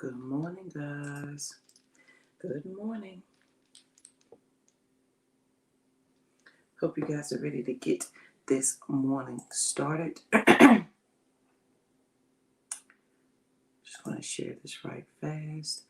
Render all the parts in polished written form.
Good morning, guys. Good morning. Hope you guys are ready to get this morning started. Just want to share this right fast.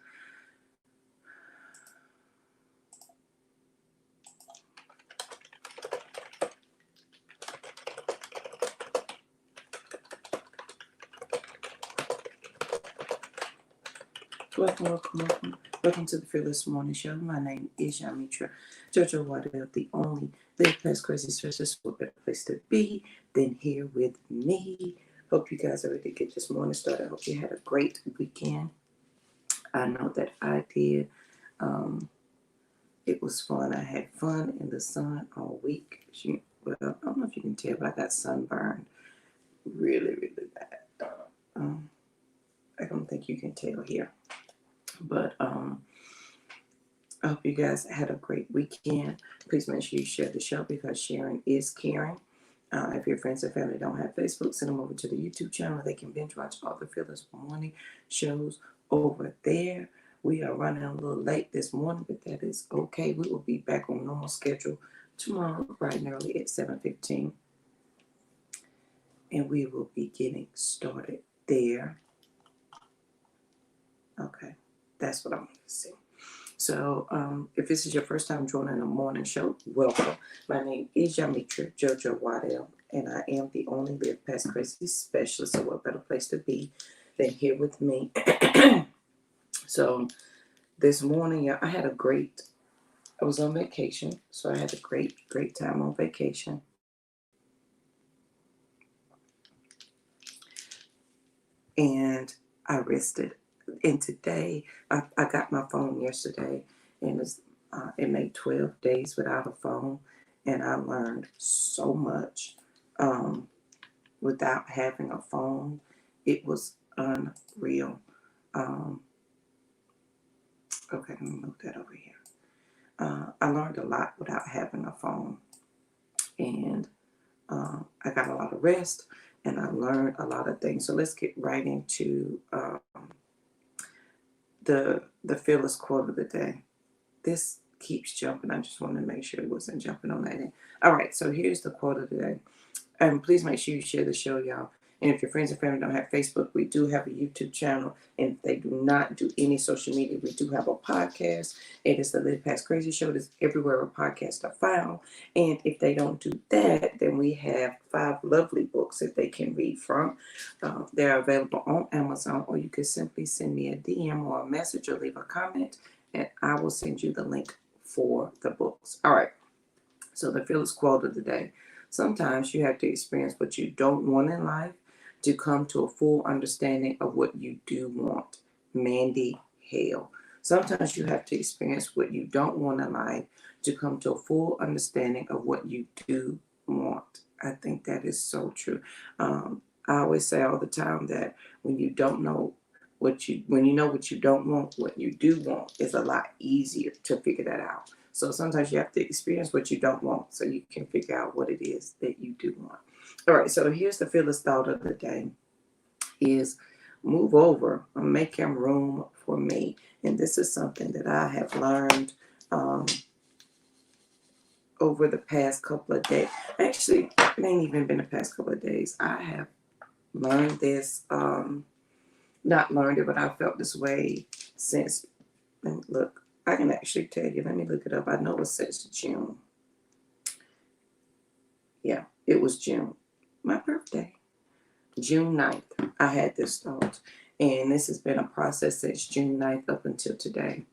Welcome to the Fearless Morning Show. My name is Yamitra Jojo Waddell, the only Live Past Crazy Specialist. For a better place to be than here with me. Hope you guys are ready to get this morning started. I hope you had a great weekend. I know that I did. It was fun. I had fun in the sun all week. Well, I don't know if you can tell, but I got sunburned really, really bad. I don't think you can tell here. But I hope you guys had a great weekend. Please make sure you share the show because sharing is caring. If your friends and family don't have Facebook, send them over to the YouTube channel. They can binge watch all the Fearless Morning shows over there. We are running a little late this morning, but that is okay. We will be back on normal schedule tomorrow, bright and early at 7:15. And we will be getting started there. Okay, that's what I want to say. So if this is your first time joining the morning show, welcome. My name is Yamitra Jojo Waddell, and I am the only Live Past Crazy Specialist. So what better place to be than here with me? So this morning, I was on vacation, so I had a great time on vacation. And I rested. And today, I got my phone yesterday, and it made 12 days without a phone, and I learned so much without having a phone. It was unreal. Okay, let me move that over here. I learned a lot without having a phone, and I got a lot of rest, and I learned a lot of things. So let's get right into the fearless quote of the day. This keeps jumping. I just wanted to make sure it wasn't jumping on that end. All right, so here's the quote of the day. And please make sure you share the show, y'all. And if your friends and family don't have Facebook, we do have a YouTube channel. And if they do not do any social media, we do have a podcast. It is the Live Past Crazy Show. It is everywhere where podcasts are found. And if they don't do that, then we have 5 lovely books that they can read from. They're available on Amazon, or you can simply send me a DM or a message or leave a comment, and I will send you the link for the books. All right. So the fearless quote of the day. Sometimes you have to experience what you don't want in life to come to a full understanding of what you do want. Mandy Hale. Sometimes you have to experience what you don't want in life to come to a full understanding of what you do want. I think that is so true. I always say all the time that when you know what you don't want, what you do want is a lot easier to figure that out. So sometimes you have to experience what you don't want so you can figure out what it is that you do want. All right, so here's the fearless thought of the day is move over and make him room for me. And this is something that I have learned over the past couple of days. Actually, it ain't even been the past couple of days. I have learned this, not learned it, but I felt this way since, look, I can actually tell you, let me look it up. I know it says June. Yeah, it was June. My birthday. June 9th, I had this thought. And this has been a process since June 9th up until today.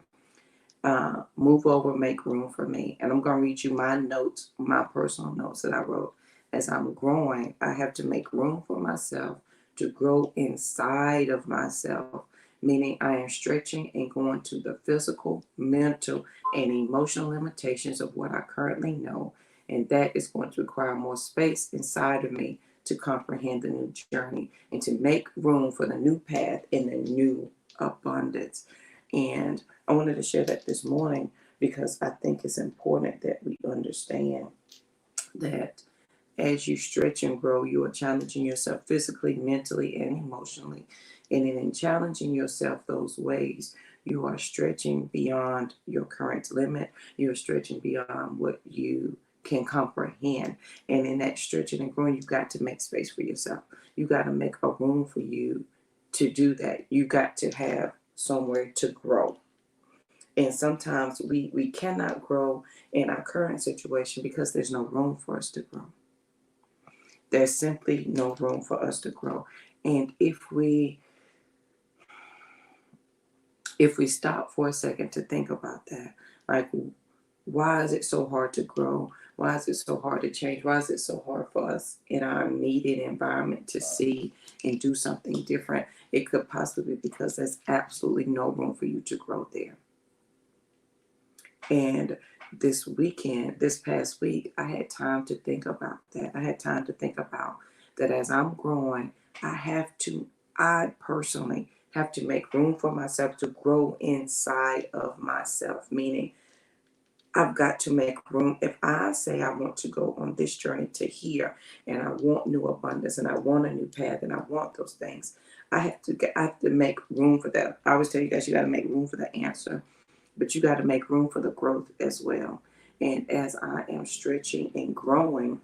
Move over, make room for me. And I'm going to read you my notes, my personal notes that I wrote. As I'm growing, I have to make room for myself to grow inside of myself, meaning I am stretching and going to the physical, mental, and emotional limitations of what I currently know. And that is going to require more space inside of me to comprehend the new journey and to make room for the new path and the new abundance. And I wanted to share that this morning because I think it's important that we understand that as you stretch and grow, you are challenging yourself physically, mentally, and emotionally. And in challenging yourself those ways, you are stretching beyond your current limit. You're stretching beyond what you can comprehend. And in that stretching and growing, you've got to make space for yourself. You got to make a room for you to do that. You got to have somewhere to grow. And sometimes we cannot grow in our current situation because there's no room for us to grow. There's simply no room for us to grow. And if we stop for a second to think about that, like, why is it so hard to grow? Why is it so hard to change? Why is it so hard for us in our immediate environment to see and do something different? It could possibly be because there's absolutely no room for you to grow there. And this past week, I had time to think about that. I had time to think about that as I'm growing, I personally have to make room for myself to grow inside of myself, meaning I've got to make room. If I say I want to go on this journey to here and I want new abundance and I want a new path and I want those things, I have to make room for that. I always tell you guys, you got to make room for the answer, but you got to make room for the growth as well. And as I am stretching and growing,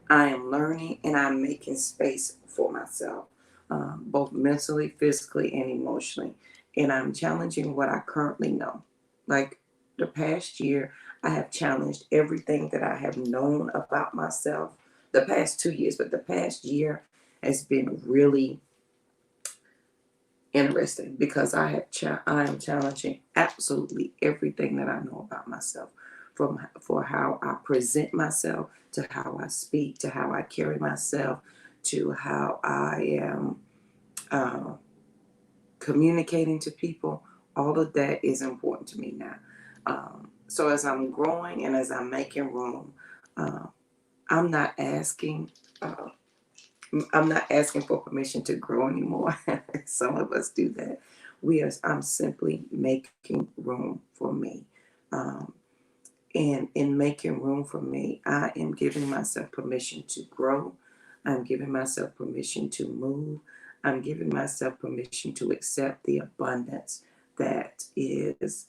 I am learning and I'm making space for myself, both mentally, physically, and emotionally. And I'm challenging what I currently know. Like the past year, I have challenged everything that I have known about myself the past 2 years, but the past year has been really interesting because I am challenging absolutely everything that I know about myself, from for how I present myself to how I speak to how I carry myself to how I am uh, communicating to people. All of that is important to me now. So as I'm growing and as I'm making room, uh, I'm not asking. I'm not asking for permission to grow anymore. Some of us do that. I'm simply making room for me. Um, and in making room for me, I am giving myself permission to grow. I'm giving myself permission to move. I'm giving myself permission to accept the abundance that is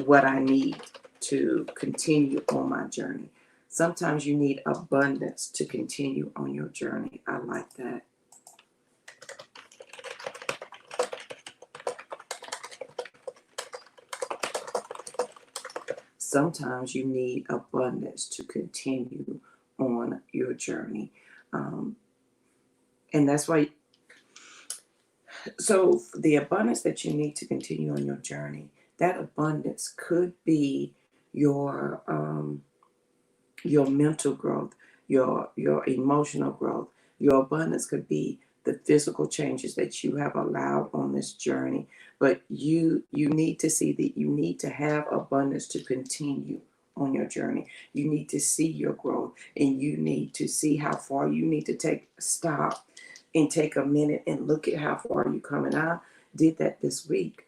what I need to continue on my journey. Sometimes you need abundance to continue on your journey. I like that. Sometimes you need abundance to continue on your journey. Um, and that's why, so the abundance that you need to continue on your journey, that abundance could be your your mental growth, your emotional growth. Your abundance could be the physical changes that you have allowed on this journey. But you need to see that you need to have abundance to continue on your journey. You need to see your growth and you need to see how far you need to stop and take a minute and look at how far you come. And I did that this week.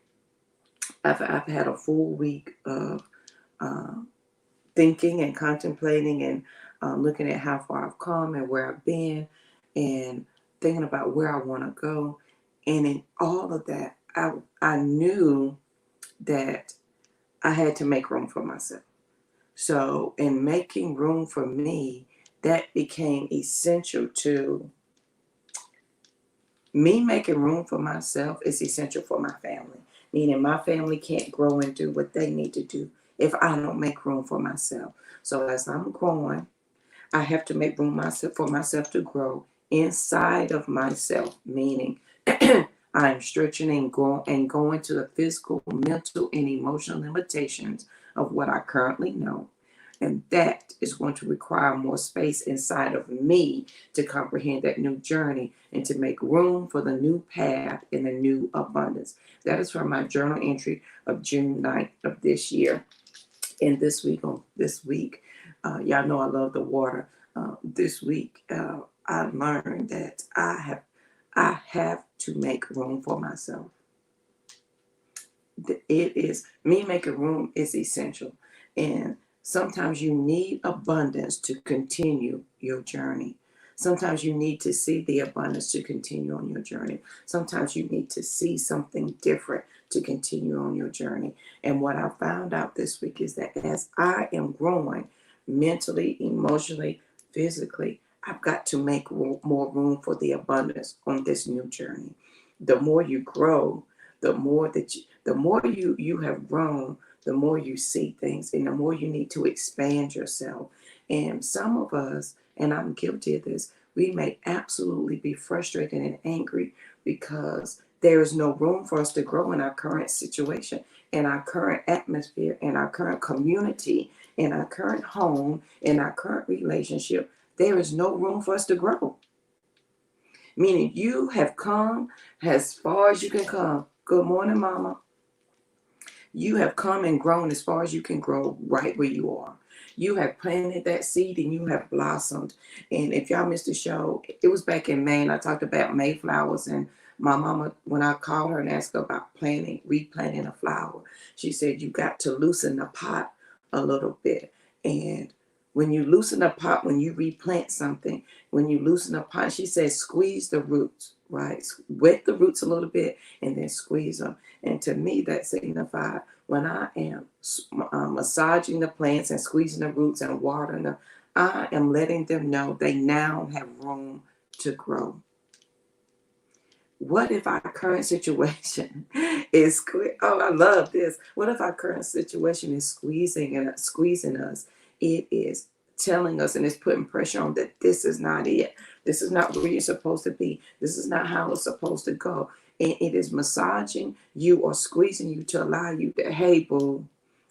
I've had a full week of uh, thinking and contemplating and looking at how far I've come and where I've been and thinking about where I want to go. And in all of that, I knew that I had to make room for myself. So in making room for me, that became essential to me. Making room for myself is essential for my family, meaning my family can't grow and do what they need to do if I don't make room for myself. So as I'm growing, I have to make room for myself to grow inside of myself, meaning I'm stretching and going to the physical, mental, and emotional limitations of what I currently know. And that is going to require more space inside of me to comprehend that new journey and to make room for the new path and the new abundance. That is from my journal entry of June 9th of this year. And this week, y'all know I love the water. This week, I learned that I have to make room for myself. It is me making room is essential, and sometimes you need abundance to continue your journey. Sometimes you need to see the abundance to continue on your journey. Sometimes you need to see something different to continue on your journey. And what I found out this week is that as I am growing mentally, emotionally, physically, I've got to make more room for the abundance on this new journey. The more you grow, the more you have grown, the more you see things, and the more you need to expand yourself. And some of us, and I'm guilty of this, we may absolutely be frustrated and angry because there is no room for us to grow in our current situation, in our current atmosphere, in our current community, in our current home, in our current relationship. There is no room for us to grow. Meaning you have come as far as you can come. Good morning, Mama. You have come and grown as far as you can grow right where you are. You have planted that seed and you have blossomed. And if y'all missed the show, it was back in May, and I talked about Mayflowers. And my mama, when I called her and asked her about replanting a flower, she said, you got to loosen the pot a little bit. And when you loosen the pot, when you replant something, when you loosen the pot, she said, squeeze the roots, right? Wet the roots a little bit and then squeeze them. And to me, that signified when I am massaging the plants and squeezing the roots and watering them, I am letting them know they now have room to grow. What if our current situation is, oh, I love this. What if our current situation is squeezing us? It is telling us and it's putting pressure on that this is not it. This is not where you're supposed to be. This is not how it's supposed to go. And it is massaging you or squeezing you to allow you to, hey, boo,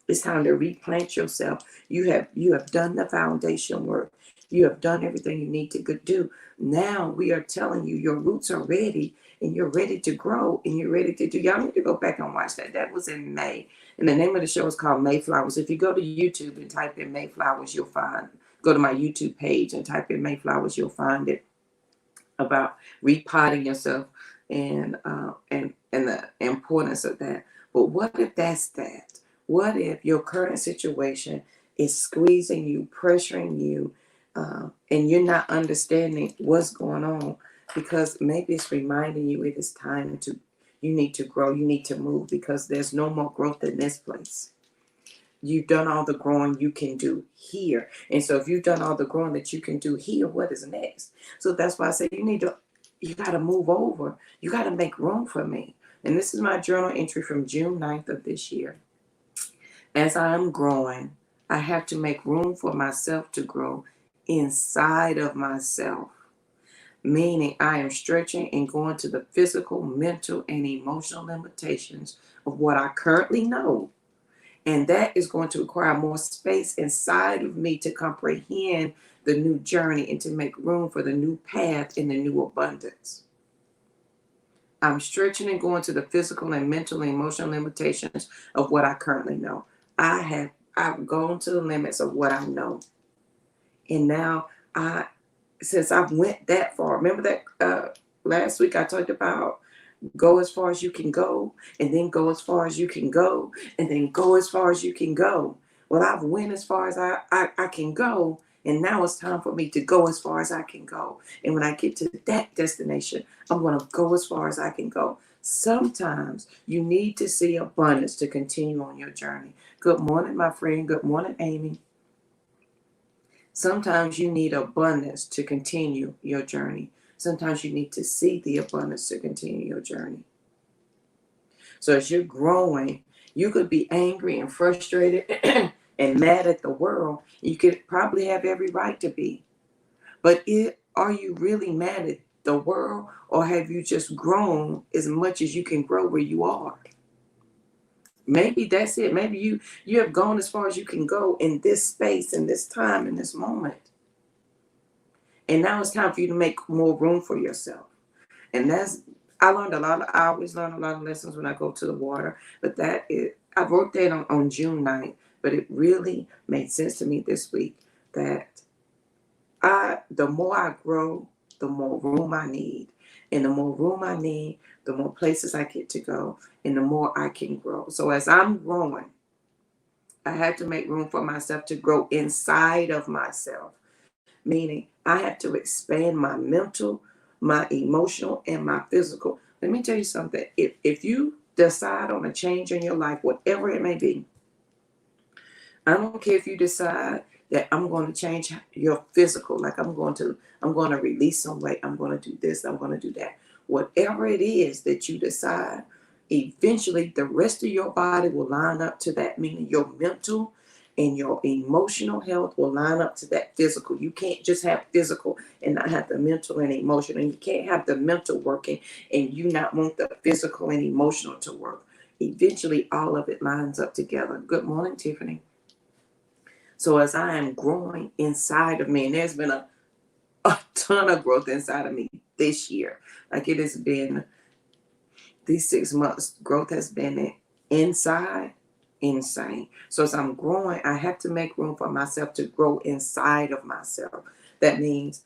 it's time to replant yourself. You have done the foundation work. You have done everything you need to do. Now we are telling you your roots are ready and you're ready to grow and you're ready to do. Y'all need to go back and watch that. That was in May. And the name of the show is called Mayflowers. If you go to YouTube and type in Mayflowers, you'll find, go to my YouTube page and type in Mayflowers, you'll find it about repotting yourself and the importance of that. But what if that's that? What if your current situation is squeezing you, pressuring you, and you're not understanding what's going on? Because maybe it's reminding you it is time to, you need to grow, you need to move, because there's no more growth in this place. You've done all the growing you can do here. And so if you've done all the growing that you can do here, what is next? So that's why I say you got to move over. You got to make room for me. And this is my journal entry from June 9th of this year. As I am growing, I have to make room for myself to grow inside of myself. Meaning I am stretching and going to the physical, mental, and emotional limitations of what I currently know. And that is going to require more space inside of me to comprehend the new journey and to make room for the new path and the new abundance. I'm stretching and going to the physical and mental and emotional limitations of what I currently know. I've gone to the limits of what I know. And now since I've went that far, remember that last week I talked about go as far as you can go, and then go as far as you can go, and then go as far as you can go. Well, I've went as far as I can go, and now it's time for me to go as far as I can go. And when I get to that destination, I'm going to go as far as I can go. Sometimes you need to see abundance to continue on your journey. Good morning, my friend. Good morning, Amy. Sometimes you need abundance to continue your journey. Sometimes you need to see the abundance to continue your journey. So as you're growing, you could be angry and frustrated and mad at the world. You could probably have every right to be. But are you really mad at the world, or have you just grown as much as you can grow where you are? Maybe that's it. Maybe you have gone as far as you can go in this space, in this time, in this moment. And now it's time for you to make more room for yourself. And I always learn a lot of lessons when I go to the water. But I wrote that on June 9th, but it really made sense to me this week that the more I grow, the more room I need. And the more room I need, the more places I get to go, and the more I can grow. So as I'm growing, I had to make room for myself to grow inside of myself. Meaning I have to expand my mental, my emotional, and my physical. Let me tell you something. If you decide on a change in your life, whatever it may be, I don't care if you decide that I'm going to change your physical, like I'm going to release some weight, I'm going to do this, I'm going to do that. Whatever it is that you decide, eventually the rest of your body will line up to that, meaning your mental and your emotional health will line up to that physical. You can't just have physical and not have the mental and emotional, and you can't have the mental working and you not want the physical and emotional to work. Eventually all of it lines up together. Good morning, Tiffany. So as I am growing inside of me, and there's been a ton of growth inside of me this year. Like it has been these 6 months, growth has been inside, insane. So as I'm growing, I have to make room for myself to grow inside of myself. That means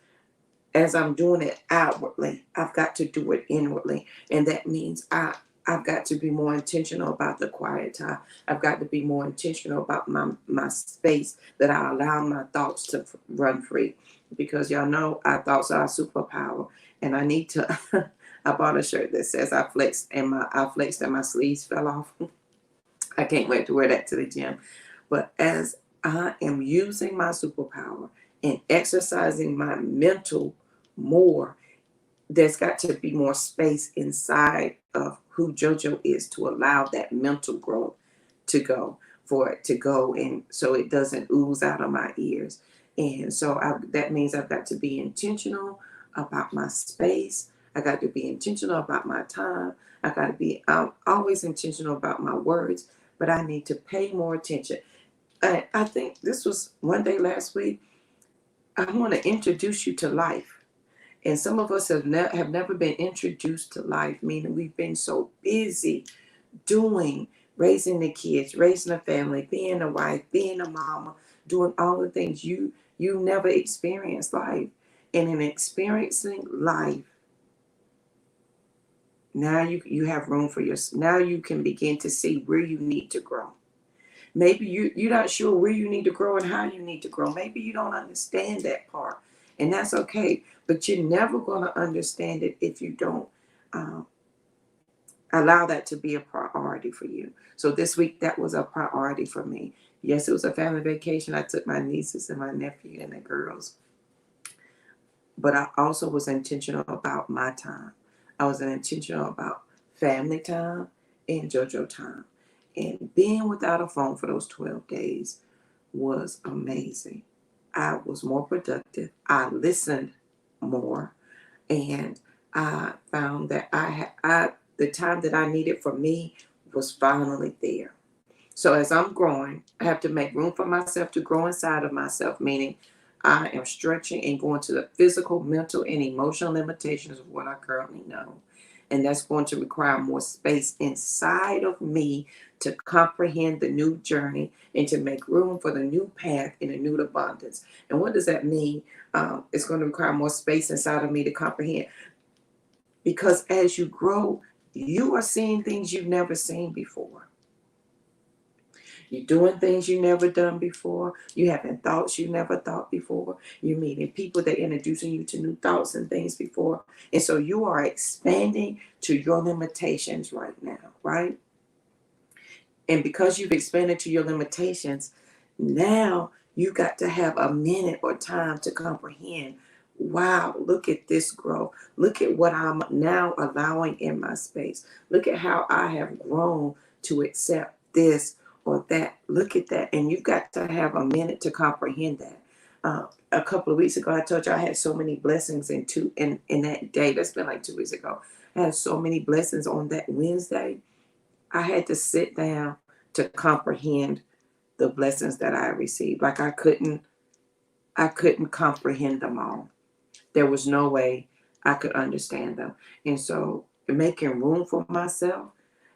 as I'm doing it outwardly, I've got to do it inwardly. And that means I've got to be more intentional about the quiet time. I've got to be more intentional about my space that I allow my thoughts to run free. Because y'all know our thoughts are a superpower. And I need to, I bought a shirt that says I flexed and my sleeves fell off. I can't wait to wear that to the gym. But as I am using my superpower and exercising my mental more, there's got to be more space inside of who JoJo is to allow that mental growth to go, for it to go, and so it doesn't ooze out of my ears. And so that means I've got to be intentional about my space. I got to be intentional about my time. I'm always intentional about my words, but I need to pay more attention. I think this was one day last week. I want to introduce you to life. And some of us have never been introduced to life, meaning we've been so busy doing, raising the kids, raising a family, being a wife, being a mama, doing all the things. You never experienced life. And in experiencing life, now you have room for now you can begin to see where you need to grow. Maybe you're not sure where you need to grow and how you need to grow. Maybe you don't understand that part, and that's okay. But you're never going to understand it if you don't um, allow that to be a priority for you. So this week, that was a priority for me. Yes, it was a family vacation. I took my nieces and my nephew and the girls, but I also was intentional about my time. I was intentional about family time and JoJo time. And being without a phone for those 12 days was amazing. I was more productive. I listened more, and I found that the time that I needed for me was finally there. So as I'm growing, I have to make room for myself to grow inside of myself, meaning I am stretching and going to the physical, mental, and emotional limitations of what I currently know. And that's going to require more space inside of me to comprehend the new journey and to make room for the new path in a new abundance. And what does that mean? It's going to require more space inside of me to comprehend. Because as you grow, you are seeing things you've never seen before. You're doing things you never done before. You having thoughts you never thought before. You're meeting people that introducing you to new thoughts and things before. And so you are expanding to your limitations right now, right? And because you've expanded to your limitations, now you got to have a minute or time to comprehend. Wow, look at this growth. Look at what I'm now allowing in my space. Look at how I have grown to accept this or that. Look at that. And you've got to have a minute to comprehend that. A couple of weeks ago, I told you I had so many blessings in that day. That's been like 2 weeks ago. I had so many blessings on that Wednesday. I had to sit down to comprehend the blessings that I received. Like I couldn't comprehend them all. There was no way I could understand them. And so making room for myself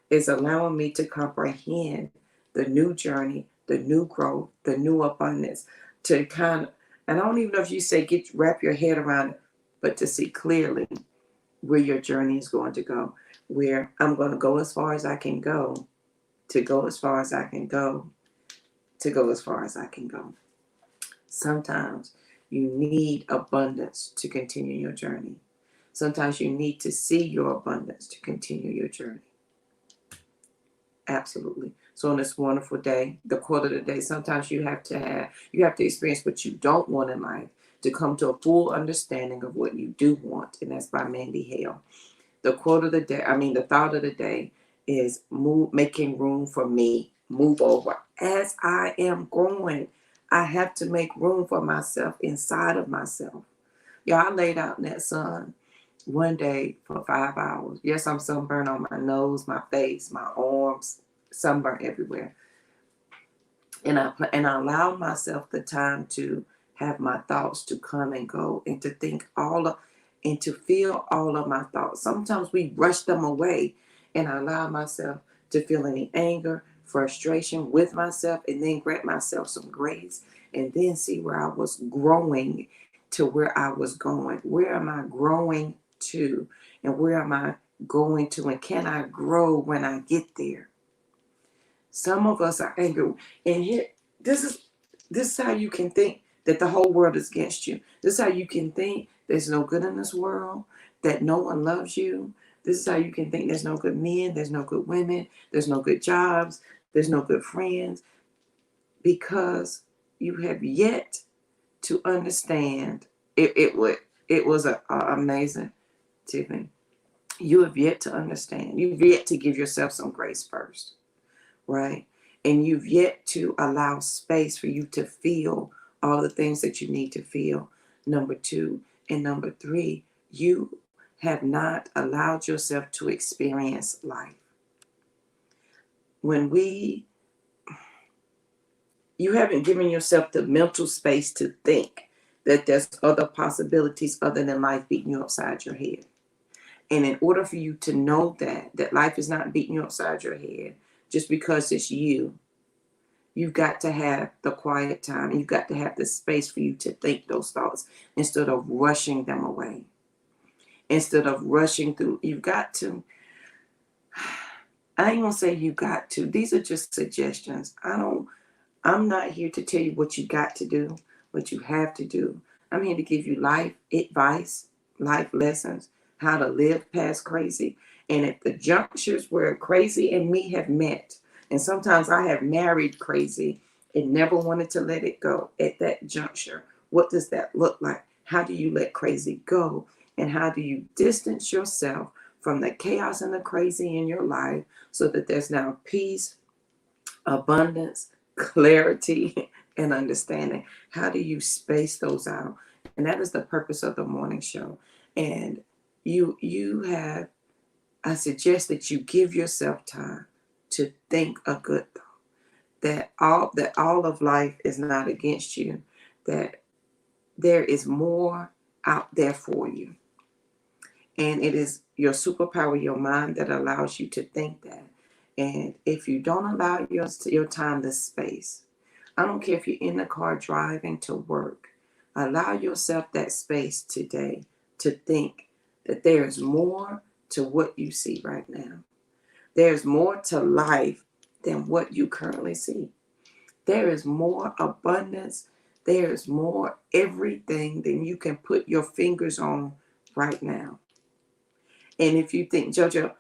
is allowing me to comprehend the new journey, the new growth, the new abundance, to kind of, and I don't even know if you say wrap your head around it, but to see clearly where your journey is going to go, where I'm going to go as far as I can go, to go as far as I can go, to go as far as I can go. Sometimes you need abundance to continue your journey. Sometimes you need to see your abundance to continue your journey. Absolutely. So on this wonderful day, the quote of the day, sometimes you have to experience what you don't want in life to come to a full understanding of what you do want. And that's by Mandy Hale. The quote of the day, the thought of the day is making room for me. Move over. As I am growing, I have to make room for myself inside of myself. Yeah, I laid out in that sun one day for 5 hours. Yes, I'm sunburned on my nose, my face, my arms, sunburn everywhere. And I allowed myself the time to have my thoughts to come and go and to think and to feel all of my thoughts. Sometimes we rush them away, and I allow myself to feel any anger, frustration with myself, and then grant myself some grace, and then see where I was growing to where I was going. Where am I growing to, and where am I going to, and can I grow when I get there? Some of us are angry, and here, this is how you can think that the whole world is against you. This is how you can think there's no good in this world, that no one loves you. This is how you can think there's no good men, there's no good women, there's no good jobs, there's no good friends, because you have yet to understand. It was amazing, Tiffany. You have yet to understand. You've yet to give yourself some grace first, right? And you've yet to allow space for you to feel all the things that you need to feel. Number 2. And number 3, you have not allowed yourself to experience life. You haven't given yourself the mental space to think that there's other possibilities other than life beating you upside your head. And in order for you to know that life is not beating you upside your head just because it's you, you've got to have the quiet time. You've got to have the space for you to think those thoughts instead of rushing them away. Instead of rushing through, you've got to. I ain't gonna say you got to. These are just suggestions. I'm not here to tell you what you got to do, what you have to do. I'm here to give you life advice, life lessons, how to live past crazy. And at the junctures where crazy and me have met, and sometimes I have married crazy and never wanted to let it go. At that juncture, what does that look like? How do you let crazy go? And how do you distance yourself from the chaos and the crazy in your life so that there's now peace, abundance, clarity, and understanding? How do you space those out? And that is the purpose of the morning show. And I suggest that you give yourself time to think a good thought. That all of life is not against you, that there is more out there for you. And it is your superpower, your mind, that allows you to think that. And if you don't allow your time this space, I don't care if you're in the car driving to work, allow yourself that space today to think that there is more to what you see right now. There's more to life than what you currently see. There is more abundance. There is more everything than you can put your fingers on right now. And if you think, JoJo,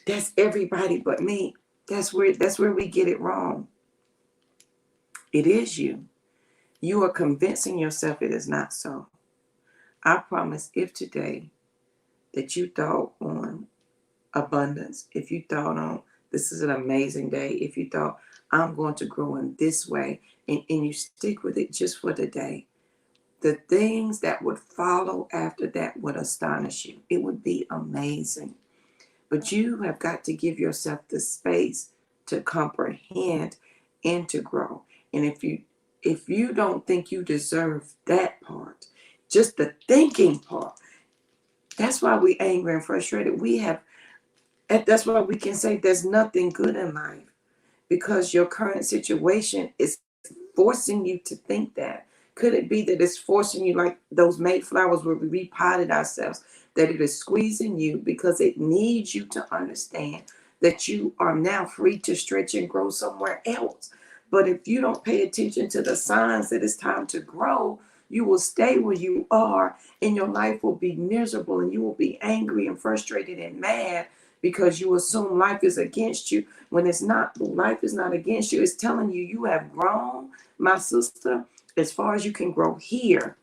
that's everybody but me, that's where we get it wrong. It is you. You are convincing yourself it is not so. I promise, if today that you thought on abundance, if you thought on this is an amazing day, if you thought I'm going to grow in this way, and you stick with it just for the day, the things that would follow after that would astonish you. It would be amazing. But you have got to give yourself the space to comprehend and to grow. And if you don't think you deserve that part, just the thinking part, that's why we're angry and frustrated. That's why we can say there's nothing good in life, because your current situation is forcing you to think that. Could it be that it's forcing you, like those Mayflowers where we repotted ourselves, that it is squeezing you because it needs you to understand that you are now free to stretch and grow somewhere else? But if you don't pay attention to the signs that it's time to grow, You will stay where you are, and your life will be miserable, and you will be angry and frustrated and mad because you assume life is against you when it's not. Life is not against you. It's telling you you have grown, my sister, as far as you can grow here.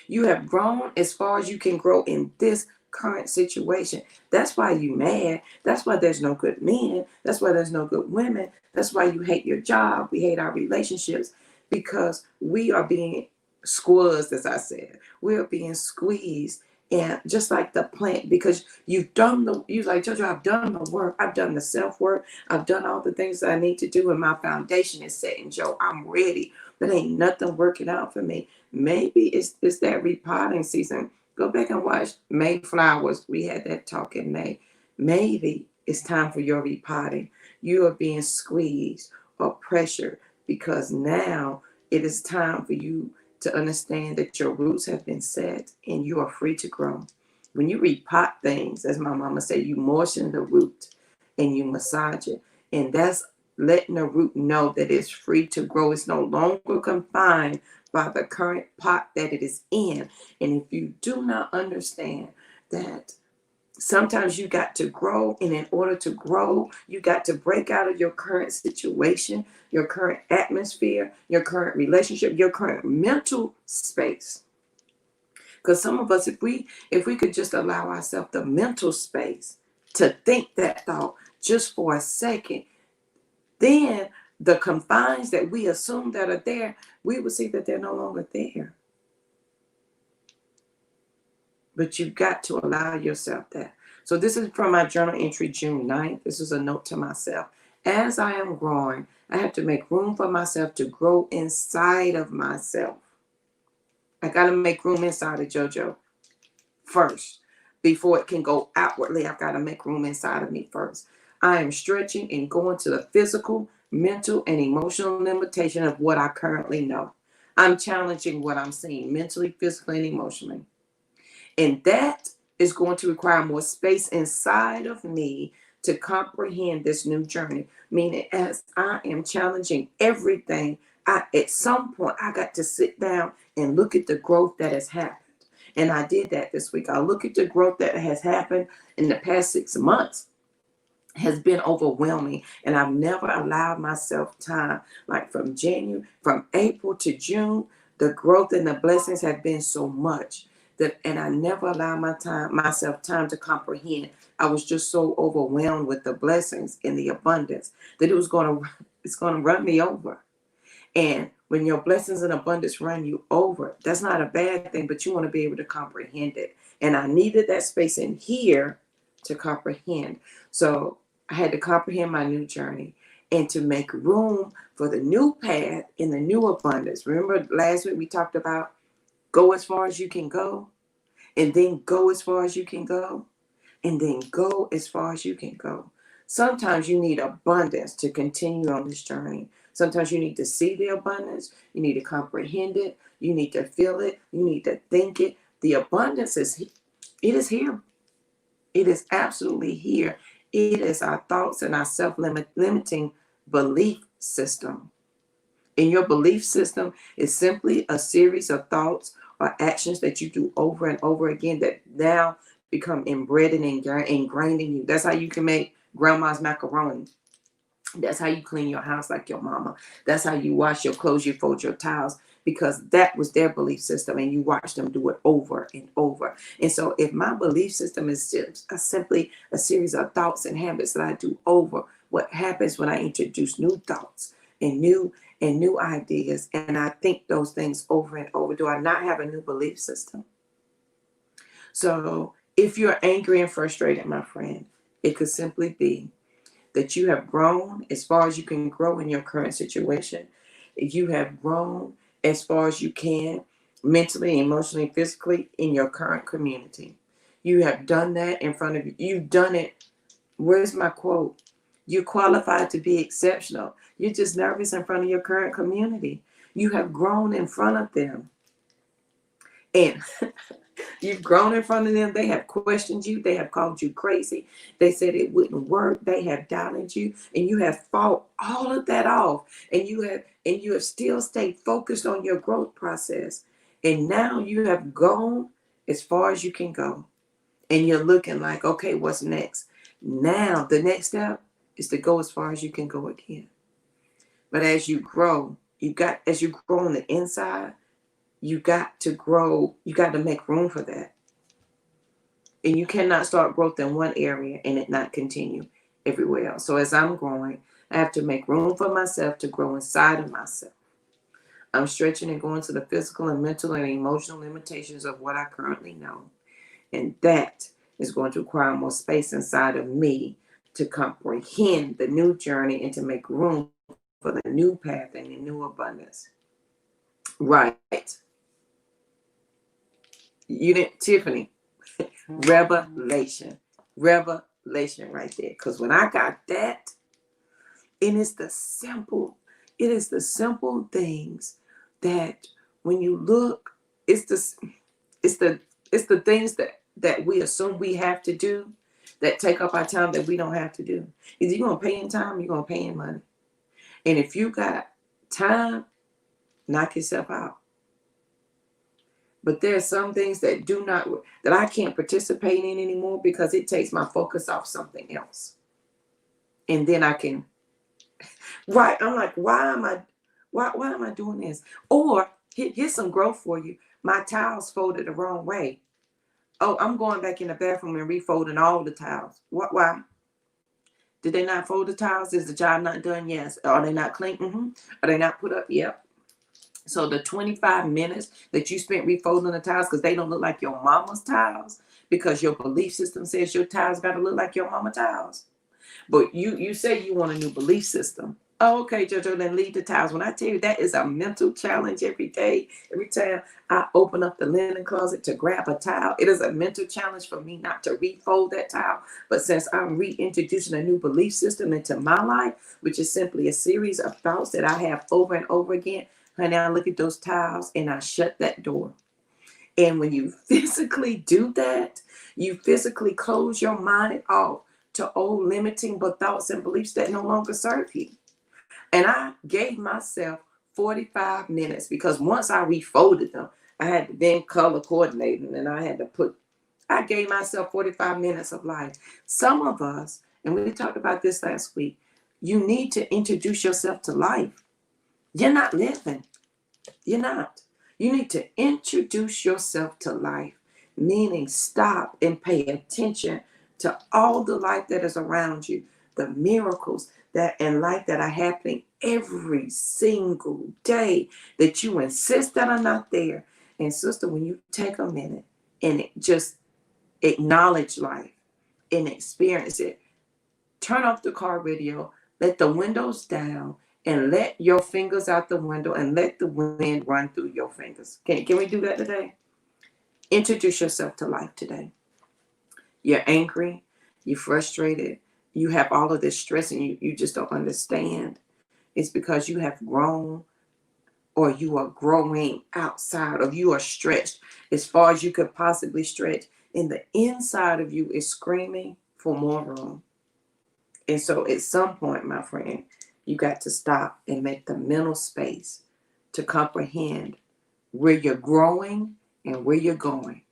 You have grown as far as you can grow in this current situation. That's why you mad. That's why there's no good men. That's why there's no good women. That's why you hate your job. We hate our relationships because we are being squeezed, as I said. We are being squeezed. And just like the plant, because you like, Jojo, I've done the work. I've done the self-work. I've done all the things that I need to do, and my foundation is set. And Joe, I'm ready. But ain't nothing working out for me. Maybe it's that repotting season. Go back and watch Mayflowers. We had that talk in May. Maybe it's time for your repotting. You are being squeezed or pressured because now it is time for you to understand that your roots have been set and you are free to grow. When you repot things, as my mama said, you moisten the root and you massage it. And that's letting the root know that it's free to grow. It's no longer confined by the current pot that it is in. And if you do not understand that sometimes you got to grow, and in order to grow, you got to break out of your current situation, your current atmosphere, your current relationship, your current mental space. Because some of us, if we could just allow ourselves the mental space to think that thought just for a second, then the confines that we assume that are there, we will see that they're no longer there. But you've got to allow yourself that. So this is from my journal entry, June 9th. This is a note to myself. As I am growing, I have to make room for myself to grow inside of myself. I got to make room inside of JoJo first. Before it can go outwardly, I've got to make room inside of me first. I am stretching and going to the physical, mental, and emotional limitation of what I currently know. I'm challenging what I'm seeing mentally, physically, and emotionally. And that is going to require more space inside of me to comprehend this new journey. Meaning, as I am challenging everything, at some point, I got to sit down and look at the growth that has happened. And I did that this week. I look at the growth that has happened in the past 6 months. Has been overwhelming, and I've never allowed myself time. Like from April to June, the growth and the blessings have been so much that, and I never allowed myself time to comprehend. I was just so overwhelmed with the blessings and the abundance that it's going to run me over. And when your blessings and abundance run you over, that's not a bad thing, but you want to be able to comprehend it. And I needed that space in here to comprehend. So I had to comprehend my new journey and to make room for the new path and the new abundance. Remember last week we talked about go as far as you can go, and then go as far as you can go, and then go as far as you can go. Sometimes you need abundance to continue on this journey. Sometimes you need to see the abundance. You need to comprehend it. You need to feel it. You need to think it. The abundance is here. It is here. It is absolutely here. It is our thoughts and our self-limiting belief system. And your belief system is simply a series of thoughts or actions that you do over and over again that now become inbred and ingrained in you. That's how you can make grandma's macaroni. That's how you clean your house like your mama. That's how you wash your clothes, you fold your towels, because that was their belief system, and you watch them do it over and over. And so if my belief system is simply a series of thoughts and habits that I do over, what happens when I introduce new thoughts and new ideas, and I think those things over and over? Do I not have a new belief system? So if you're angry and frustrated, my friend, it could simply be that you have grown as far as you can grow in your current situation. You have grown as far as you can mentally, emotionally, physically in your current community. You have done that in front of you. You've done it. Where's my quote? You're qualified to be exceptional. You're just nervous in front of your current community. You have grown in front of them. And You've grown in front of them. They have questioned you. They have called you crazy. They said it wouldn't work. They have doubted you, and you have fought all of that off. And you have still stayed focused on your growth process. And now you have gone as far as you can go. And you're looking like, okay, what's next? Now the next step is to go as far as you can go again. But as you grow, as you grow on the inside, you got to grow. You got to make room for that. And you cannot start growth in one area and it not continue everywhere else. So as I'm growing, I have to make room for myself to grow inside of myself. I'm stretching and going to the physical and mental and emotional limitations of what I currently know. And that is going to require more space inside of me to comprehend the new journey and to make room for the new path and the new abundance. Right. You didn't, Tiffany. Revelation right there. Because when I got that, it is the simple things that when you look, it's the things that we assume we have to do that take up our time that we don't have to do. Either you're gonna pay in time, you're gonna pay in money. And if you got time, knock yourself out. But there are some things that I can't participate in anymore because it takes my focus off something else. And then I can, right, I'm like, why am I doing this? Or here's some growth for you. My towels folded the wrong way. Oh, I'm going back in the bathroom and refolding all the towels. Why? Did they not fold the towels? Is the job not done? Yes. Are they not clean? Mm-hmm. Are they not put up? Yep. So the 25 minutes that you spent refolding the towels because they don't look like your mama's towels, because your belief system says your towels got to look like your mama towels. But you say you want a new belief system. Oh, okay, JoJo, then leave the towels. When I tell you that is a mental challenge every day, every time I open up the linen closet to grab a towel, it is a mental challenge for me not to refold that towel. But since I'm reintroducing a new belief system into my life, which is simply a series of thoughts that I have over and over again, honey, I look at those towels and I shut that door. And when you physically do that, you physically close your mind off to old limiting but thoughts and beliefs that no longer serve you. And I gave myself 45 minutes because once I refolded them, I had to then color coordinate them, and I gave myself 45 minutes of life. Some of us, and we talked about this last week, you need to introduce yourself to life. You're not living. You're not. You need to introduce yourself to life, meaning stop and pay attention to all the life that is around you, the miracles that in life that are happening every single day that you insist that are not there. And sister, when you take a minute and just acknowledge life and experience it, turn off the car radio, let the windows down, and let your fingers out the window and let the wind run through your fingers. Can we do that today? Introduce yourself to life today. You're angry, you're frustrated, you have all of this stress and you just don't understand. It's because you have grown, or you are growing outside of, you are stretched as far as you could possibly stretch. And the inside of you is screaming for more room. And so at some point, my friend, you got to stop and make the mental space to comprehend where you're growing and where you're going.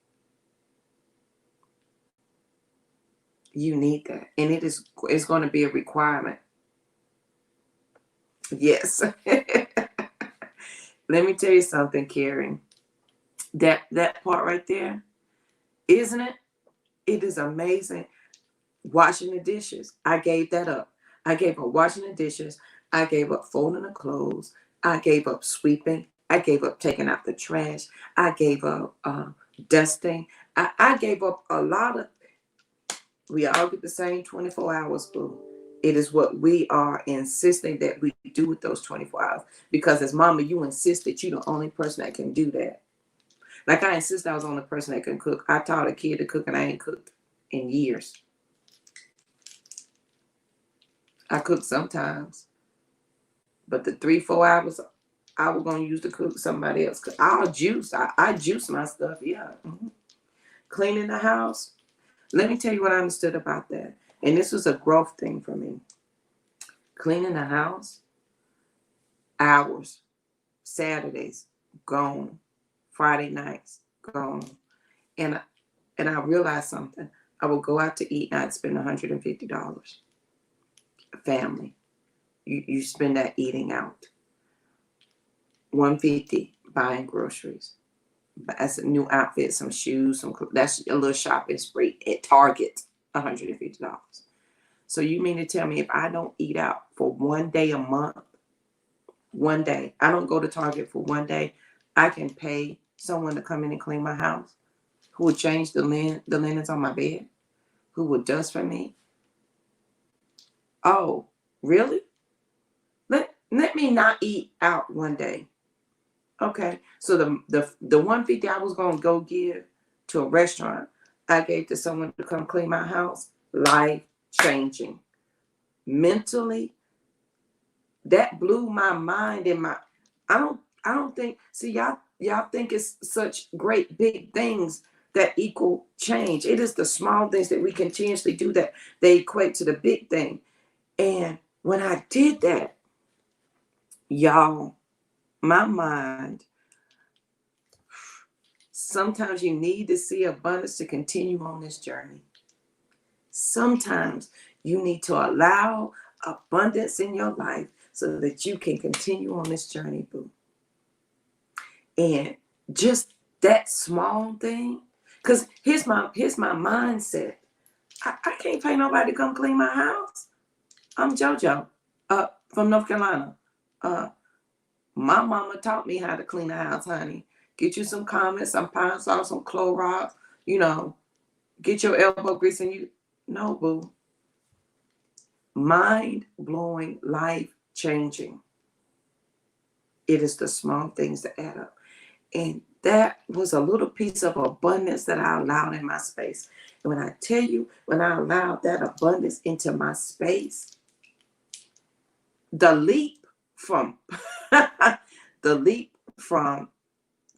You need that. And it's going to be a requirement. Yes. Let me tell you something, Carrie. That part right there, isn't it? It is amazing. Washing the dishes. I gave that up. I gave up washing the dishes. I gave up folding the clothes. I gave up sweeping. I gave up taking out the trash. I gave up dusting. I gave up a lot of. We all get the same 24 hours, boo. It is what we are insisting that we do with those 24 hours. Because as mama, you insist that you're the only person that can do that. Like I insist I was the only person that can cook. I taught a kid to cook and I ain't cooked in years. I cook sometimes. But the 3-4 hours I was going to use to cook somebody else. I'll juice. I juice my stuff, yeah. Mm-hmm. Cleaning the house. Let me tell you what I understood about that. And this was a growth thing for me. Cleaning the house, hours, Saturdays, gone. Friday nights, gone. And I realized something. I would go out to eat and I'd spend $150. Family. You spend that eating out. $150 buying groceries. That's a new outfit, some shoes, that's a little shopping spree at Target, $150. So you mean to tell me if I don't eat out for one day a month, one day, I don't go to Target for one day, I can pay someone to come in and clean my house, who would change the linens on my bed, who would dust for me? Oh, really? Let me not eat out one day. Okay, so the 150 I was gonna go give to a restaurant, I gave to someone to come clean my house. Life changing. Mentally, that blew my mind and my. I don't think. See, y'all think it's such great big things that equal change. It is the small things that we continuously do that they equate to the big thing. And when I did that, y'all, my mind. Sometimes you need to see abundance to continue on this journey. Sometimes you need to allow abundance in your life so that you can continue on this journey, boo. And just that small thing, because here's my mindset. I can't pay nobody to come clean my house. I'm JoJo from North Carolina. My mama taught me how to clean a house, honey. Get you some comments, some pine salt, some Clorox, get your elbow grease and no, boo. Mind-blowing, life-changing. It is the small things that add up. And that was a little piece of abundance that I allowed in my space. And when I tell you, when I allowed that abundance into my space, the leap from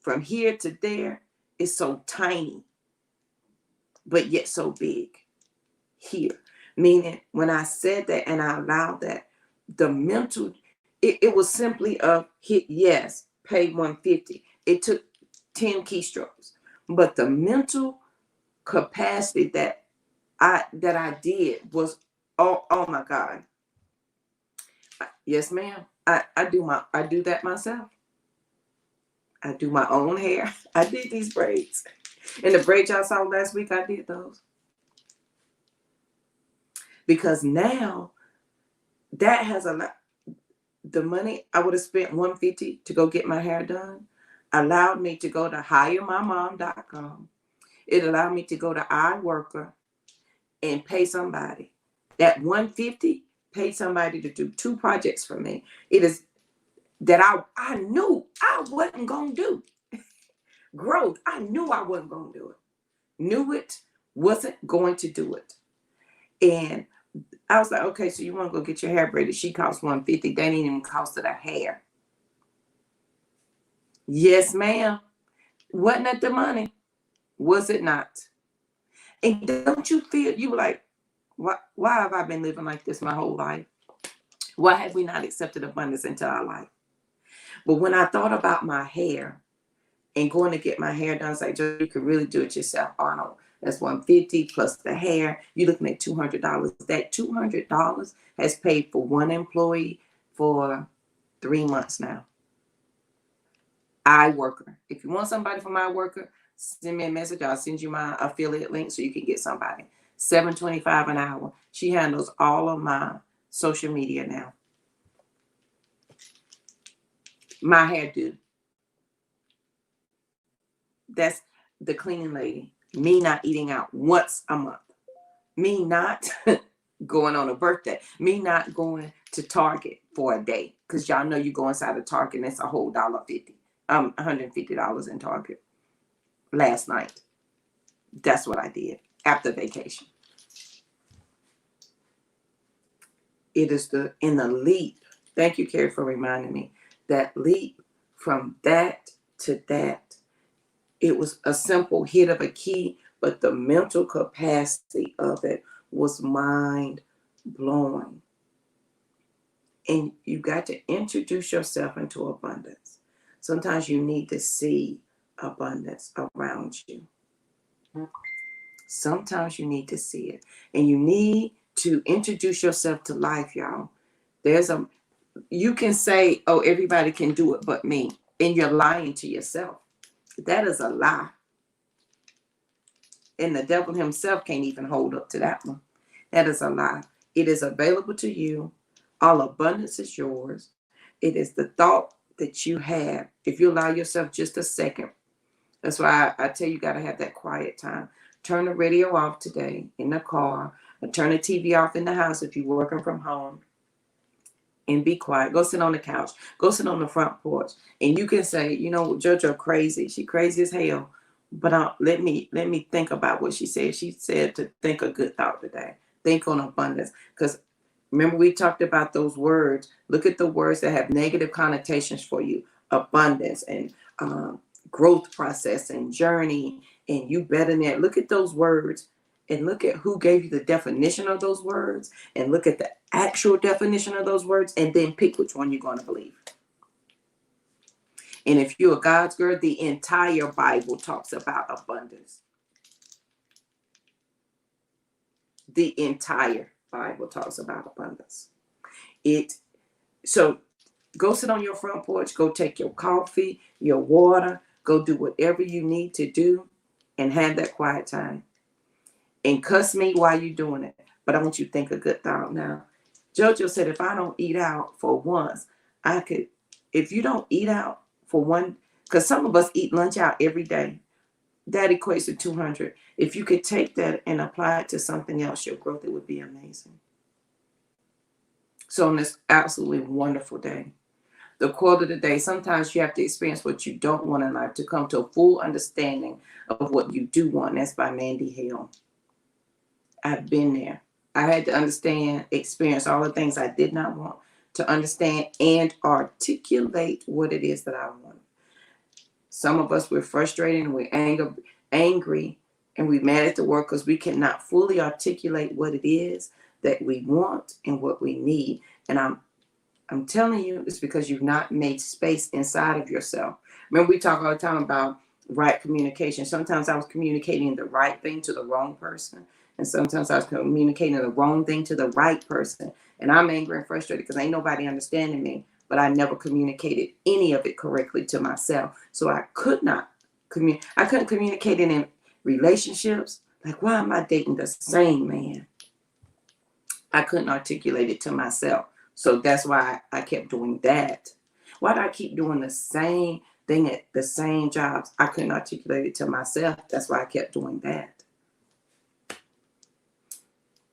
from here to there is so tiny, but yet so big. Here, meaning when I said that and I allowed that, the mental, it was simply a hit yes, pay $150. It took 10 keystrokes, but the mental capacity that I did was, oh my God. Yes, ma'am. I do that myself. I do my own hair. I did these braids. And the braids y'all saw last week, I did those. Because now that has the money I would have spent $150 to go get my hair done allowed me to go to hiremymom.com. It allowed me to go to iWorker and pay somebody. That $150 paid somebody to do 2 projects for me. It is that I knew I wasn't going to do. Growth, I knew I wasn't going to do it. Knew it, wasn't going to do it. And I was like, okay, so you want to go get your hair braided? She cost $150. They didn't even cost her the hair. Yes, ma'am. Wasn't that the money? Was it not? And don't you feel, you were like, why have I been living like this my whole life? Why have we not accepted abundance into our life? But when I thought about my hair and going to get my hair done, it's like, you could really do it yourself, Arnold. That's $150 plus the hair. You're looking at $200. That $200 has paid for one employee for 3 months now. iWorker. If you want somebody from iWorker, send me a message. I'll send you my affiliate link so you can get somebody. $7.25 an hour. She handles all of my social media now. My hairdo. That's the cleaning lady. Me not eating out once a month. Me not going on a birthday. Me not going to Target for a day. Because y'all know you go inside of Target and it's a whole $150. $150 in Target. Last night. That's what I did after vacation. It is in the leap. Thank you, Carrie, for reminding me. That leap from that to that. It was a simple hit of a key but the mental capacity of it was mind blowing. And you got to introduce yourself into abundance. Sometimes you need to see abundance around you. Sometimes you need to see it. And you need to introduce yourself to life, y'all. You can say, oh, everybody can do it but me. And you're lying to yourself. That is a lie. And the devil himself can't even hold up to that one. That is a lie. It is available to you. All abundance is yours. It is the thought that you have. If you allow yourself just a second, that's why I tell you, got to have that quiet time. Turn the radio off today in the car, or turn the TV off in the house if you're working from home, and be quiet. Go sit on the couch. Go sit on the front porch. And you can say, you know, JoJo crazy. She crazy as hell. But let me think about what she said. She said to think a good thought today. Think on abundance. Because remember, we talked about those words. Look at the words that have negative connotations for you. Abundance and growth process and journey. And you better than that. Look at those words. And look at who gave you the definition of those words, and look at the actual definition of those words, and then pick which one you're going to believe. And if you're a God's girl, the entire Bible talks about abundance. The entire Bible talks about abundance. So go sit on your front porch, go take your coffee, your water, go do whatever you need to do, and have that quiet time. And cuss me while you're doing it. But I want you to think a good thought now. JoJo said, if I don't eat out for once, I could, if you don't eat out for one, because some of us eat lunch out every day. That equates to 200. If you could take that and apply it to something else, your growth, it would be amazing. So on this absolutely wonderful day, the quote of the day, sometimes you have to experience what you don't want in life to come to a full understanding of what you do want. And that's by Mandy Hale. I've been there. I had to understand, experience all the things I did not want, to understand and articulate what it is that I want. Some of us, we're frustrated and we're angry, and we're mad at the work because we cannot fully articulate what it is that we want and what we need. And I'm telling you, it's because you've not made space inside of yourself. Remember, we talk all the time about right communication. Sometimes I was communicating the right thing to the wrong person. And sometimes I was communicating the wrong thing to the right person. And I'm angry and frustrated because ain't nobody understanding me. But I never communicated any of it correctly to myself. So I could not I couldn't communicate it in relationships. Like, why am I dating the same man? I couldn't articulate it to myself. So that's why I kept doing that. Why do I keep doing the same thing at the same jobs? I couldn't articulate it to myself. That's why I kept doing that.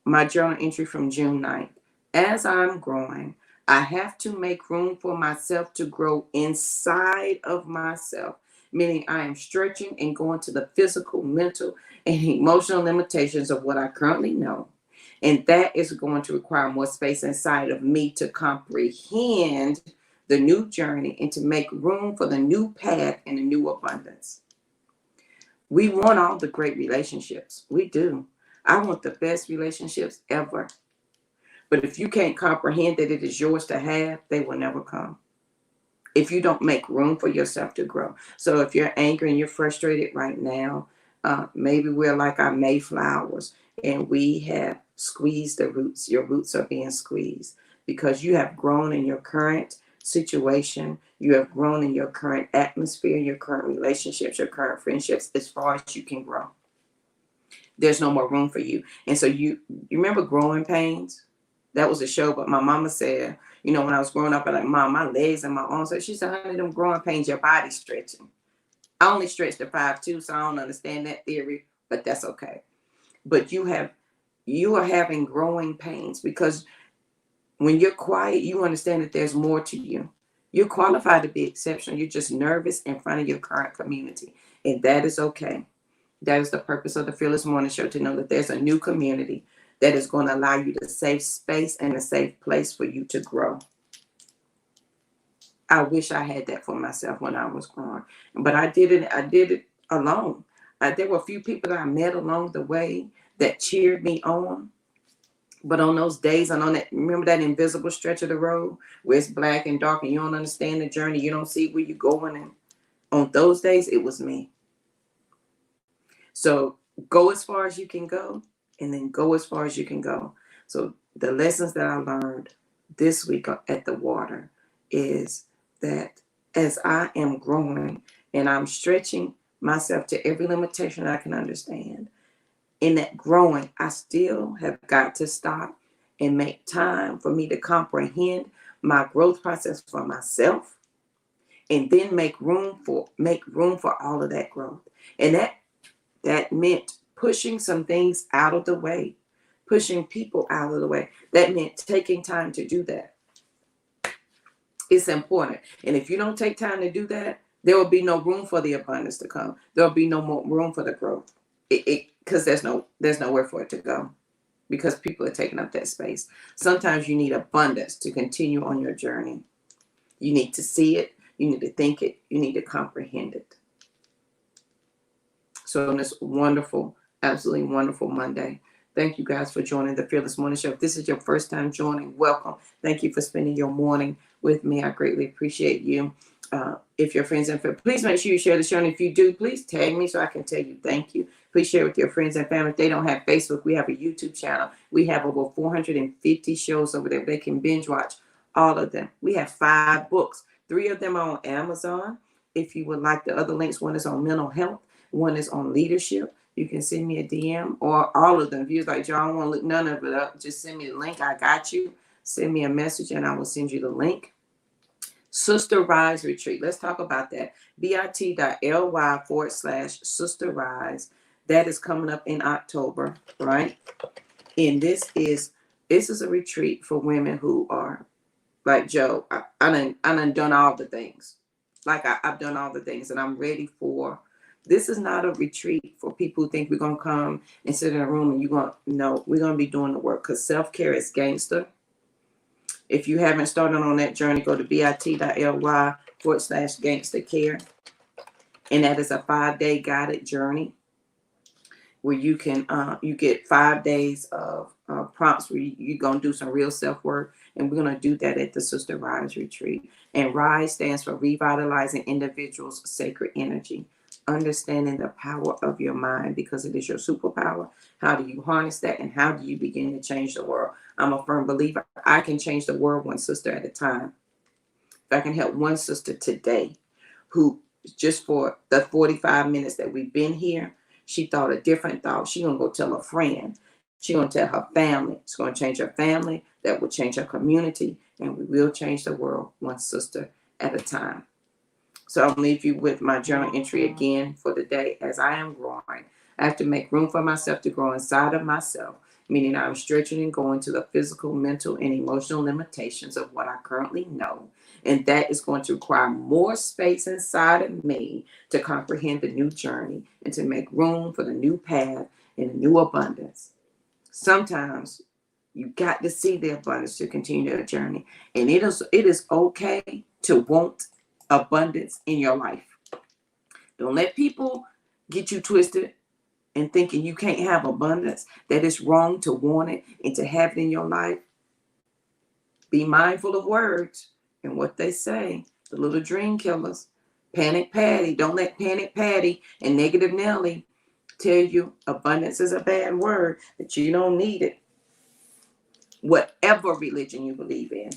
My journal entry from June 9th. As I'm growing, I have to make room for myself to grow inside of myself, meaning I am stretching and going to the physical, mental, and emotional limitations of what I currently know. And that is going to require more space inside of me to comprehend the new journey and to make room for the new path and the new abundance. We want all the great relationships. We do. I want the best relationships ever. But if you can't comprehend that it is yours to have, they will never come. If you don't make room for yourself to grow. So if you're angry and you're frustrated right now, maybe we're like our Mayflowers and we have squeezed the roots. Your roots are being squeezed because you have grown in your current situation. You have grown in your current atmosphere, your current relationships, your current friendships, as far as you can grow. There's no more room for you. And so you remember Growing Pains? That was a show, but my mama said, you know, when I was growing up, I'm like, Mom, my legs and my arms. So she said, honey, them growing pains, your body's stretching. I only stretched to 5'2", so I don't understand that theory, but that's okay. But you are having growing pains because when you're quiet, you understand that there's more to you. You're qualified to be exceptional. You're just nervous in front of your current community, and that is okay. That is the purpose of the Fearless Morning Show, to know that there's a new community that is going to allow you the safe space and a safe place for you to grow. I wish I had that for myself when I was growing, but I did it alone. There were a few people that I met along the way that cheered me on. But on those days and on that, remember that invisible stretch of the road where it's black and dark and you don't understand the journey, you don't see where you're going. And on those days, it was me. So go as far as you can go, and then go as far as you can go. So the lessons that I learned this week at the water is that as I am growing and I'm stretching myself to every limitation I can understand, in that growing, I still have got to stop and make time for me to comprehend my growth process for myself, and then make room for all of that growth. And that meant pushing some things out of the way, pushing people out of the way. That meant taking time to do that. It's important. And if you don't take time to do that, there will be no room for the abundance to come. There'll be no more room for the growth. Because there's nowhere for it to go, because people are taking up that space. Sometimes you need abundance to continue on your journey. You need to see it. You need to think it. You need to comprehend it. So on this wonderful, absolutely wonderful Monday, thank you guys for joining the Fearless Morning Show. If this is your first time joining, welcome. Thank you for spending your morning with me. I greatly appreciate you. If your friends and family, please make sure you share the show. And if you do, please tag me so I can tell you thank you. Please share with your friends and family. If they don't have Facebook, we have a YouTube channel. We have over 450 shows over there. They can binge watch all of them. We have 5 books. 3 of them are on Amazon. If you would like the other links, one is on mental health, one is on leadership. You can send me a DM, or all of them. If you're like, John, I don't want to look none of it up, just send me the link. I got you. Send me a message and I will send you the link. Sister Rise Retreat. Let's talk about that. bit.ly/Sister Rise. That is coming up in October, right? And this is a retreat for women who are like Joe. I done all the things. Like I've done all the things, and I'm ready for. This is not a retreat for people who think we're gonna come and sit in a room and we're gonna be doing the work, because self-care is gangster. If you haven't started on that journey, go to bit.ly/gangster care. And that is a 5-day guided journey where you can you get 5 days of prompts where you're going to do some real self-work. And we're going to do that at the Sister Rise Retreat. And RISE stands for Revitalizing Individuals' Sacred Energy. Understanding the power of your mind, because it is your superpower. How do you harness that, and how do you begin to change the world? I'm a firm believer I can change the world one sister at a time. If I can help one sister today who, just for the 45 minutes that we've been here, she thought a different thought, she's going to go tell a friend. She's going to tell her family. It's going to change her family. That will change her community. And we will change the world one sister at a time. So I'll leave you with my journal entry again for the day. As I am growing, I have to make room for myself to grow inside of myself, meaning I'm stretching and going to the physical, mental, and emotional limitations of what I currently know. And that is going to require more space inside of me to comprehend the new journey and to make room for the new path and the new abundance. Sometimes you got to see the abundance to continue the journey. And it is okay to want abundance in your life. Don't let people get you twisted and thinking you can't have abundance, that it's wrong to want it and to have it in your life. Be mindful of words and what they say. The little dream killers. Panic Patty. Don't let Panic Patty and Negative Nelly tell you abundance is a bad word, that you don't need it. Whatever religion you believe in,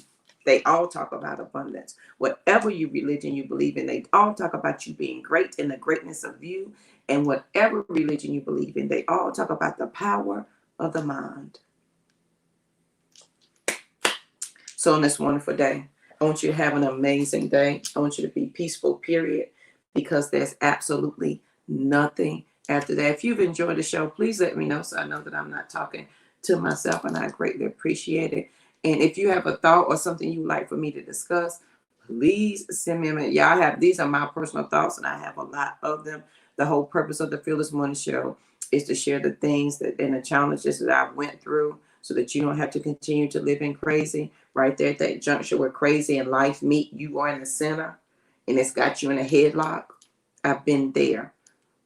they all talk about abundance. Whatever religion you believe in, they all talk about you being great and the greatness of you. And whatever religion you believe in, they all talk about the power of the mind. So on this wonderful day, I want you to have an amazing day. I want you to be peaceful, period, because there's absolutely nothing after that. If you've enjoyed the show, please let me know so I know that I'm not talking to myself, and I greatly appreciate it. And if you have a thought or something you'd like for me to discuss, please send me a minute. These are my personal thoughts, and I have a lot of them. The whole purpose of the Fearless Morning Show is to share the things and the challenges that I went through so that you don't have to continue to live in crazy. Right there at that juncture where crazy and life meet, you are in the center, and it's got you in a headlock. I've been there.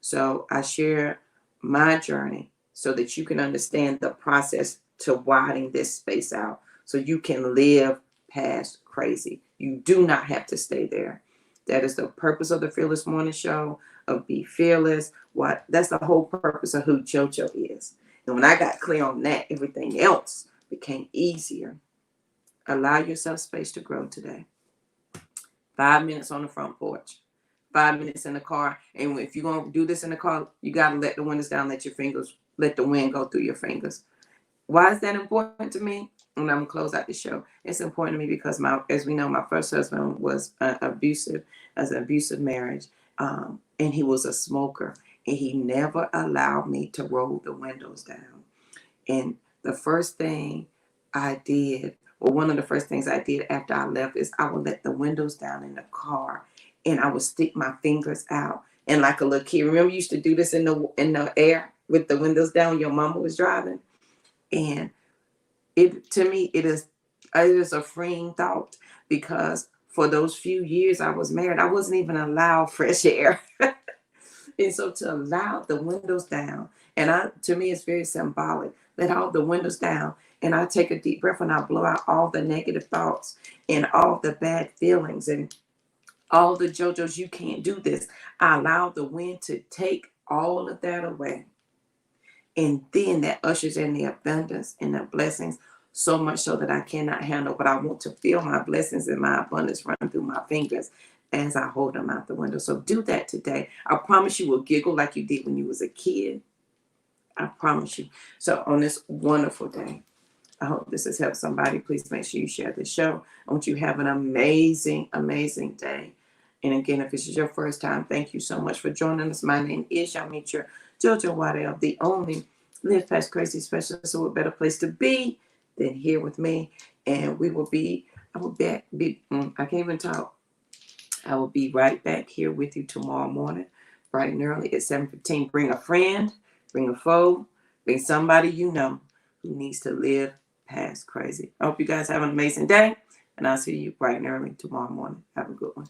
So I share my journey so that you can understand the process to widening this space out so you can live past crazy. You do not have to stay there. That is the purpose of the Fearless Morning Show, of Be Fearless. What that's the whole purpose of who JoJo is. And when I got clear on that, everything else became easier. Allow yourself space to grow today. 5 minutes on the front porch, 5 minutes in the car. And if you're going to do this in the car, you got to let the windows down, let the wind go through your fingers. Why is that important to me? And I'm going to close out the show. It's important to me because, as we know, my first husband was abusive, as an abusive marriage. And he was a smoker. And he never allowed me to roll the windows down. And the first thing I did, or one of the first things I did after I left, is I would let the windows down in the car, and I would stick my fingers out. And like a little kid, remember you used to do this in the air with the windows down when your mama was driving? And to me, it is a freeing thought, because for those few years I was married, I wasn't even allowed fresh air. And so to allow the windows down, and to me, it's very symbolic. Let all the windows down, and I take a deep breath, and I blow out all the negative thoughts and all the bad feelings and all the JoJo's, you can't do this. I allow the wind to take all of that away. And then that ushers in the abundance and the blessings, so much so that I cannot handle, but I want to feel my blessings and my abundance run through my fingers as I hold them out the window. So do that today. I promise you will giggle like you did when you was a kid. I promise you. So on this wonderful day, I hope this has helped somebody. Please make sure you share the show. I want you to have an amazing, amazing day. And again, if this is your first time, thank you so much for joining us. My name is Yamitra JoJo Waddell, the only Live Past Crazy specialist. So a better place to be than here with me. And I can't even talk. I will be right back here with you tomorrow morning, bright and early at 7:15. Bring a friend, bring a foe, bring somebody you know who needs to live past crazy. I hope you guys have an amazing day, and I'll see you bright and early tomorrow morning. Have a good one.